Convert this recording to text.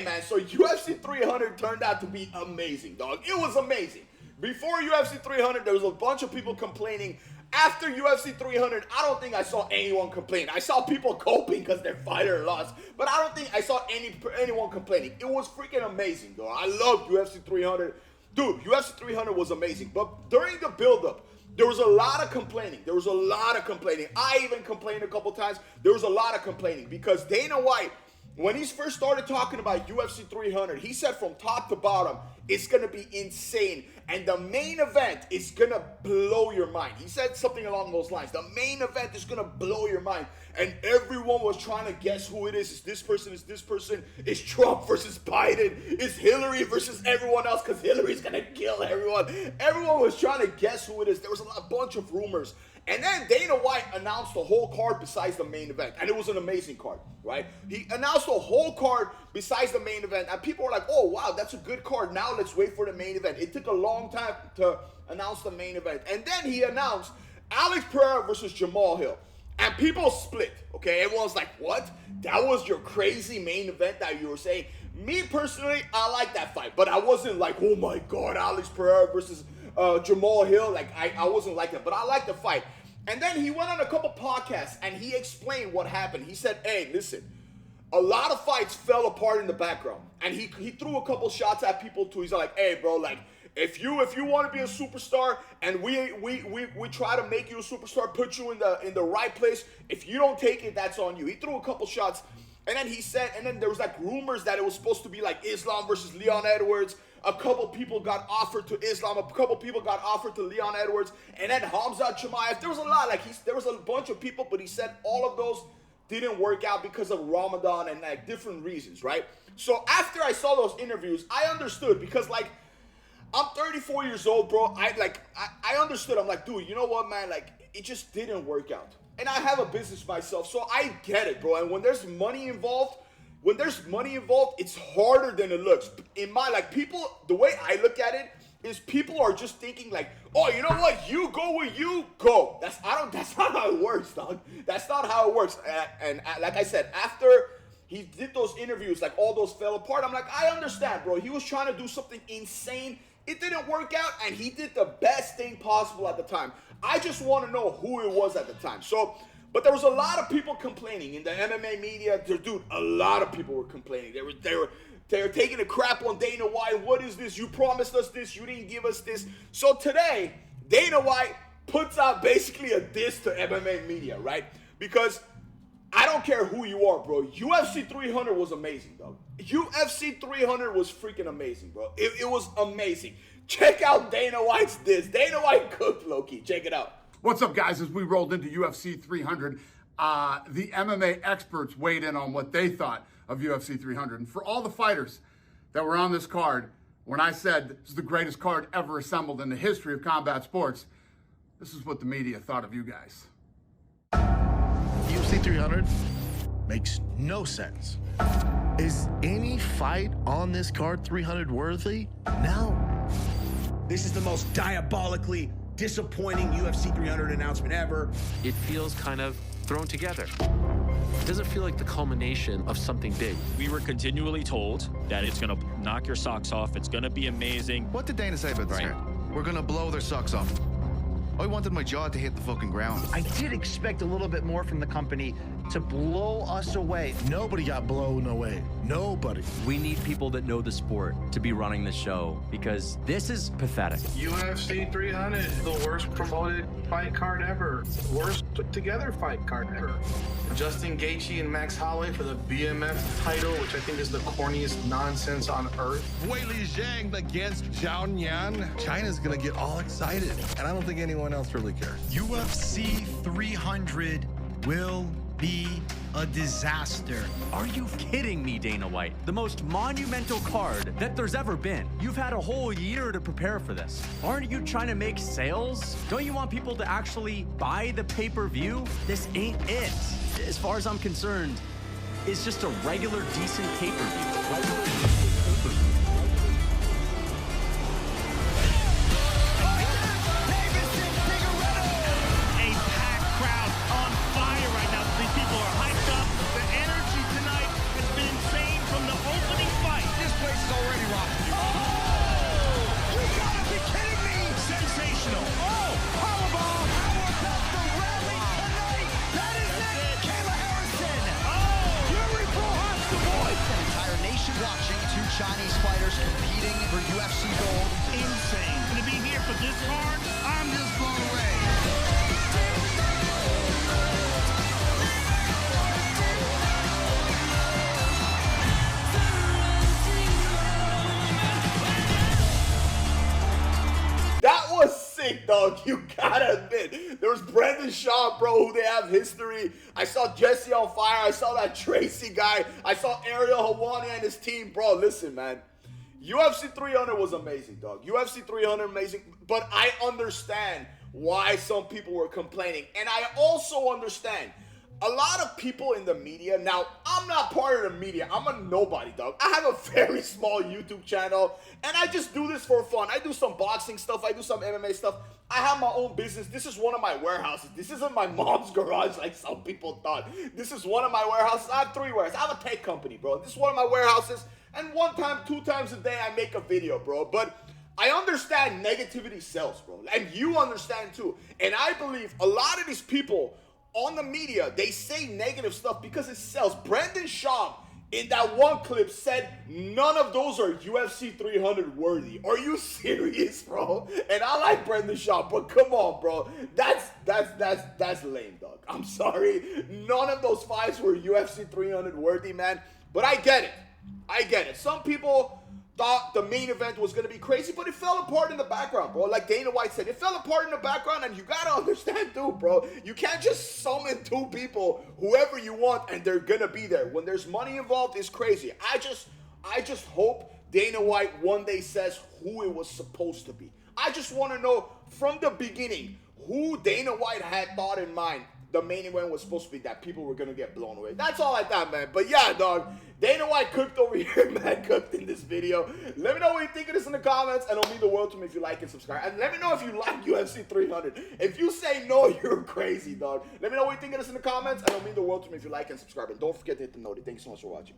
Hey, man, so UFC 300 turned out to be amazing, dog. It was amazing. Before UFC 300, there was a bunch of people complaining. After UFC 300, I don't think I saw anyone complain. I saw people coping because their fighter lost, but I don't think I saw anyone complaining. It was freaking amazing, though. I loved UFC 300. Dude, UFC 300 was amazing. But during the build-up, there was a lot of complaining. I even complained a couple times. There was a lot of complaining because Dana White, when he first started talking about UFC 300, he said from top to bottom, it's going to be insane. And the main event is going to blow your mind. He said something along those lines. The main event is going to blow your mind. And everyone was trying to guess who it is. Is this person? Is this person? Is Trump versus Biden? Is Hillary versus everyone else? Because Hillary's going to kill everyone. Everyone was trying to guess who it is. There was a bunch of rumors. And then Dana White announced the whole card besides the main event. And it was an amazing card, right? He announced the whole card besides the main event. And people were like, oh, wow, that's a good card. Now let's wait for the main event. It took a long time to announce the main event. And then he announced Alex Pereira versus Jamal Hill. And people split, okay? Everyone's like, what? That was your crazy main event that you were saying? Me, personally, I like that fight. But I wasn't like, oh, my God, Alex Pereira versus Jamal Hill. Like, I wasn't like that. But I like the fight. And then he went on a couple podcasts, and he explained what happened. He said, hey, listen, a lot of fights fell apart in the background. And he threw a couple shots at people, too. He's like, hey, bro, like, if you want to be a superstar and we try to make you a superstar, put you in the right place, if you don't take it, that's on you. He threw a couple shots, and then he said, and then there was like rumors that it was supposed to be like Islam versus Leon Edwards. A couple people got offered to Islam, a couple people got offered to Leon Edwards, and then Hamza Chimaev. There was a lot, like there was a bunch of people, but he said all of those didn't work out because of Ramadan and like different reasons, right? So after I saw those interviews, I understood because like, I'm 34 years old, bro. I understood. I'm like, dude, you know what, man? Like, it just didn't work out. And I have a business myself, so I get it, bro. And when there's money involved, it's harder than it looks. In my, like, people, the way I look at it is people are just thinking like, oh, you know what? You go where you go. That's not how it works, dog. That's not how it works. And like I said, after he did those interviews, like all those fell apart, I'm like, I understand, bro. He was trying to do something insane. It didn't work out, and he did the best thing possible at the time. I just want to know who it was at the time. So, but there was a lot of people complaining in the MMA media. Dude, a lot of people were complaining. They were taking a crap on Dana White. What is this? You promised us this. You didn't give us this. So today, Dana White puts out basically a diss to MMA media, right? Because I don't care who you are, bro. UFC 300 was amazing, dog. UFC 300 was freaking amazing, bro. It was amazing. Check out Dana White's diss. Dana White cooked, Loki. Check it out. What's up, guys? As we rolled into UFC 300, the MMA experts weighed in on what they thought of UFC 300. And for all the fighters that were on this card, when I said this is the greatest card ever assembled in the history of combat sports, this is what the media thought of you guys. UFC 300 makes no sense. Is any fight on this card 300 worthy? No. This is the most diabolically disappointing UFC 300 announcement ever. It feels kind of thrown together. It doesn't feel like the culmination of something big. We were continually told that it's going to knock your socks off. It's going to be amazing. What did Dana say about this card? We're going to blow their socks off. I wanted my jaw to hit the fucking ground. I did expect a little bit more from the company to blow us away. Nobody got blown away. Nobody. We need people that know the sport to be running the show because this is pathetic. UFC 300, the worst promoted fight card ever. Worst put together fight card ever. Justin Gaethje and Max Holloway for the BMF title, which I think is the corniest nonsense on earth. Weili Zhang against Zhao Yan. China's gonna get all excited, and I don't think anyone else really cares. UFC 300 will be a disaster. Are you kidding me, Dana White? The most monumental card that there's ever been. You've had a whole year to prepare for this. Aren't you trying to make sales? Don't you want people to actually buy the pay-per-view? This ain't it. As far as I'm concerned, it's just a regular, decent pay-per-view. nation watching two Chinese fighters competing for UFC gold. Insane. To be here for this card, I'm just blown away. That was sick, dog. You gotta admit. There was Brendan Schaub, bro, who they have history. I saw Jesse on fire. I saw that Tracy guy. I saw Ariel Helwani and his team. Bro, listen, man. UFC 300 was amazing, dog. UFC 300 amazing. But I understand why some people were complaining. And I also understand a lot of people in the media. Now, I'm not part of the media. I'm a nobody, dog. I have a very small YouTube channel, and I just do this for fun. I do some boxing stuff. I do some MMA stuff. I have my own business. This is one of my warehouses. This isn't my mom's garage like some people thought. This is one of my warehouses. I have 3 warehouses. I have a tech company, bro. This is one of my warehouses, and 1 time, 2 times a day, I make a video, bro. But I understand negativity sells, bro. And you understand, too. And I believe a lot of these people on the media, they say negative stuff because it sells. Brendan Schaub, in that one clip, said none of those are UFC 300 worthy. Are you serious, bro? And I like Brendan Schaub, but come on, bro. That's lame, dog. I'm sorry. None of those fights were UFC 300 worthy, man. But I get it. I get it. Some people thought the main event was going to be crazy, but it fell apart in the background, bro. Like Dana White said, it fell apart in the background, and you got to understand, too, bro. You can't just summon 2 people, whoever you want, and they're going to be there. When there's money involved, it's crazy. I just hope Dana White one day says who it was supposed to be. I just want to know from the beginning who Dana White had thought in mind the main event was supposed to be, that people were going to get blown away. That's all I thought, man. But yeah, dog, Dana White cooked over here, man, cooked in this video. Let me know what you think of this in the comments, and it'll mean the world to me if you like and subscribe. And let me know if you like UFC 300. If you say no, you're crazy, dog. Let me know what you think of this in the comments, and it'll mean the world to me if you like and subscribe. And don't forget to hit the notification. Thank you so much for watching.